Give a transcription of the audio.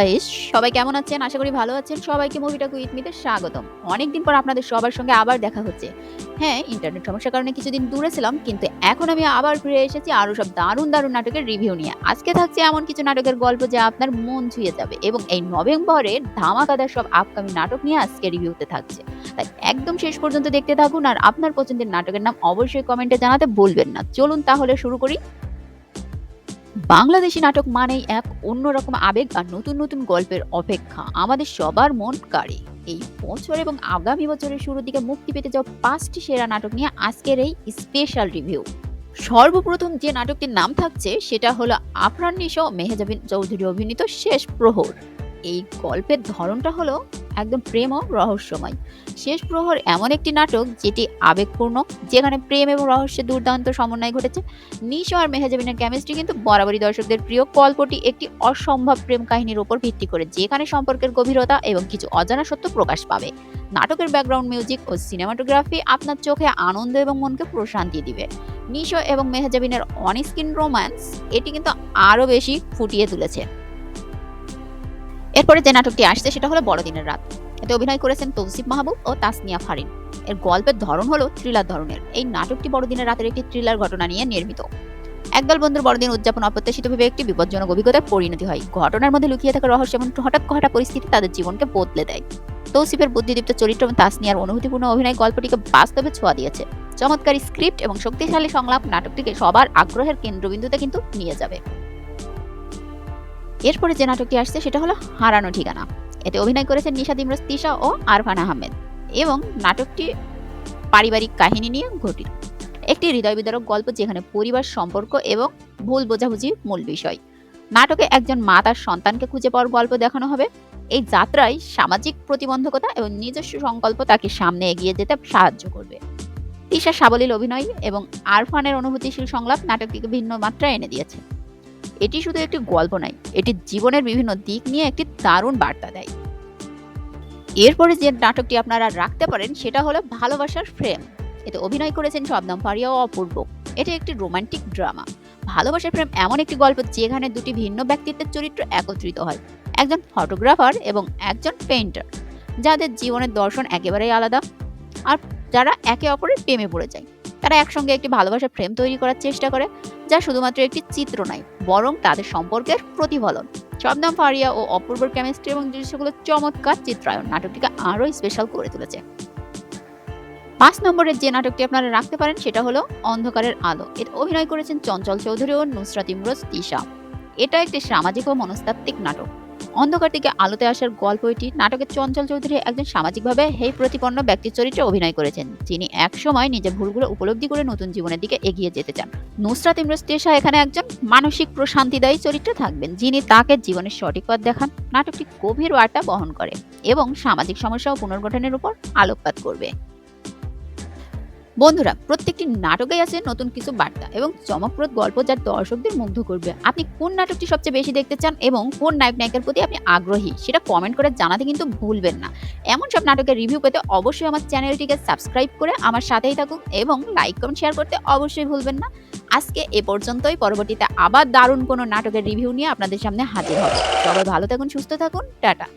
Guys, সবাই কেমন আছেন? আশা করি ভালো আছেন। সবাইকে মুভিটা উইথ মিতে স্বাগতম। অনেকদিন পর আপনাদের সবার সঙ্গে আবার দেখা হচ্ছে। হ্যাঁ, ইন্টারনেট সমস্যার কারণে কিছুদিন দূরে ছিলাম, কিন্তু এখন আমি আবার ফিরে এসেছি আরো সব দারুণ নাটকের রিভিউ নিয়ে। আজকে থাকছে এমন কিছু নাটকের গল্প যা আপনার মন ছুঁয়ে যাবে এবং এই নভেম্বরের ধামাকাদার সব আপকামিং নাটক নিয়ে আজকে রিভিউতে থাকছে। তাই একদম শেষ পর্যন্ত দেখতে থাকুন আর আপনার পছন্দের নাটকের নাম অবশ্যই কমেন্টে জানাতে ভুলবেন না। চলুন তাহলে শুরু করি। বাংলাদেশী নাটক মানেই এক অন্যরকম আবেগ আর নতুন গল্পের অপেক্ষা আমাদের সবার মন কাড়ে। এই বছর এবং আগামী বছরের শুরুর দিকে মুক্তি পেতে যাওয়া ৫টি সেরা নাটক নিয়ে আজকের এই স্পেশাল রিভিউ। সর্বপ্রথম যে নাটকটির নাম থাকছে সেটা হলো আফরান নিশো ও মেহজাবিন চৌধুরী অভিনীত শেষ প্রহর। এই গল্পের ধরনটা হলো একদম প্রেম ও রহস্যময়। শেষ প্রহর এমন একটি নাটক যেটি আবেগপূর্ণ, যেখানে প্রেম এবং রহস্যের দুর্দান্ত সমন্বয় ঘটেছে। নিশো আর মেহজাবিনের কেমিস্ট্রি কিন্তু বরাবরই দর্শকদের প্রিয়। গল্পটি একটি অসম্ভব প্রেম কাহিনীর উপর ভিত্তি করে, যেখানে সম্পর্কের গভীরতা এবং কিছু অজানা সত্য প্রকাশ পাবে। নাটকের ব্যাকগ্রাউন্ড মিউজিক ও সিনেমাটোগ্রাফি আপনার চোখে আনন্দ এবং মনকে প্রশান্তি দিবে। নিশো এবং মেহজাবিনের অনস্ক্রিন রোম্যান্স এটি কিন্তু আরো বেশি ফুটিয়ে তুলেছে। এরপরে যে নাটকটি আসছে সেটা হলো বড়দিনের রাত। এতে অভিনয় করেছেন তৌসিফ মাহবুব ও তাসনিয়া ফারিন। এর গল্পের ধরন হলো থ্রিলার ধরনের। এই নাটকটি বড়দিনের রাতের একটি থ্রিলার ঘটনা নিয়ে নির্মিত। একদল বন্ধুর বড়দিন উদযাপন অপ্রত্যাশিতভাবে একটি বিপজ্জনক অভিজ্ঞতায় পরিণতি হয়। ঘটনার মধ্যে লুকিয়ে থাকা রহস্য এবং হঠাৎ পরিস্থিতি তাদের জীবনকে বদলে দেয়। তৌসিফের বুদ্ধিদীপ্ত চরিত্র এবং তাসনিয়ার অনুভূতিপূর্ণ অভিনয় গল্পটিকে বাস্তবে ছোঁয়া দিয়েছে। চমৎকার স্ক্রিপ্ট এবং শক্তিশালী সংলাপ নাটকটিকে সবার আগ্রহের কেন্দ্রবিন্দুতে কিন্তু নিয়ে যাবে। এরপরে যে নাটকটি আসছে সেটা হলো হারানো ঠিকানা। এতে অভিনয় করেছেন নিশাদ ইমরোজ তিশা ও আরফান আহমেদ এবং নাটকটি পারিবারিক কাহিনী নিয়ে গঠিত। একটি হৃদয় বিদারক গল্প যেখানে পরিবার, সম্পর্ক এবং ভুল বোঝাবুঝি মূল বিষয়। নাটকে একজন মা তার সন্তানকে খুঁজে পাওয়ার গল্প দেখানো হবে। এই যাত্রায় সামাজিক প্রতিবন্ধকতা এবং নিজস্ব সংকল্প তাকে সামনে এগিয়ে যেতে সাহায্য করবে। তিশা সাবলীল অভিনয় এবং আরফানের অনুভূতিশীল সংলাপ নাটকটিকে ভিন্ন মাত্রায় এনে দিয়েছে। এটি শুধু একটি গল্প নয়, এটি জীবনের বিভিন্ন দিক নিয়ে একটি দারুণ বার্তা দেয়। এরপরে যে নাটকটি আপনারা রাখতে পারেন সেটা হলো ভালোবাসার ফ্রেম। এতে অভিনয় করেছেন শবনম ফারিয়া ও অপূর্ব। এটি একটি রোমান্টিক ড্রামা। ভালোবাসার প্রেম এমন একটি গল্প যেখানে দুটি ভিন্ন ব্যক্তিত্বের চরিত্র একত্রিত হয়, একজন ফটোগ্রাফার এবং একজন পেইন্টার, যাদের জীবনের দর্শন একেবারেই আলাদা আর যারা একে অপরের প্রেমে পড়ে যায়। তারা একসঙ্গে একটি ভালোবাসার ফ্রেম তৈরি করার চেষ্টা করে, যা শুধুমাত্র একটি চিত্র নয়, বরং তাদের সম্পর্কের প্রতিফলন। শবনম ফারিয়া ও অপূর্বর কেমিস্ট্রি এবং দৃশ্যগুলোর চমৎকার চিত্রায়ন নাটকটিকে আরো স্পেশাল করে তুলেছে। ৫ নম্বরের যে নাটকটি আপনারা রাখতে পারেন সেটা হলো অন্ধকারের আলো। এতে অভিনয় করেছেন চঞ্চল চৌধুরী ও নুসরাত ইমরোজ তিশা। এটা একটি সামাজিক ও মনস্তাত্ত্বিক নাটক। অন্ধকার থেকে আলোতে আসার গল্প এটি। নাটকে চঞ্চল চৌধুরী একজন সামাজিকভাবে হেয় প্রতিপন্ন ব্যক্তির চরিত্রে অভিনয় করেছেন, যিনি একসময় নিজের ভুলগুলো উপলব্ধি করে নতুন জীবনের দিকে এগিয়ে যেতে চান। নুসরাত ইমরোজ তিশা এখানে একজন মানসিক প্রশান্তিদায়ী চরিত্রে থাকবেন, যিনি তাকে জীবনের সঠিক পথ দেখান। নাটকটি গভীর বার্তা বহন করে এবং সামাজিক সমস্যা ও পুনর্গঠনের উপর আলোকপাত করবে। বন্ধুরা, প্রত্যেকটি নাটকেই আছে নতুন কিছু বার্তা এবং চমকপ্রদ গল্প যা দর্শকদের মুগ্ধ করবে। আপনি কোন নাটকটি সবচেয়ে বেশি দেখতে চান এবং কোন নায়ক নায়িকার প্রতি আপনি আগ্রহী সেটা কমেন্ট করে জানাতে কিন্তু ভুলবেন না। এমন সব নাটকের রিভিউ পেতে অবশ্যই আমার চ্যানেলটিকে সাবস্ক্রাইব করে আমার সাথেই থাকুন এবং লাইক কমেন্ট শেয়ার করতে অবশ্যই ভুলবেন না। আজকে এ পর্যন্তই। পরবর্তীতে আবার দারুণ কোনো নাটকের রিভিউ নিয়ে আপনাদের সামনে হাজির হবে। সবাই ভালো থাকুন, সুস্থ থাকুন, টাটা।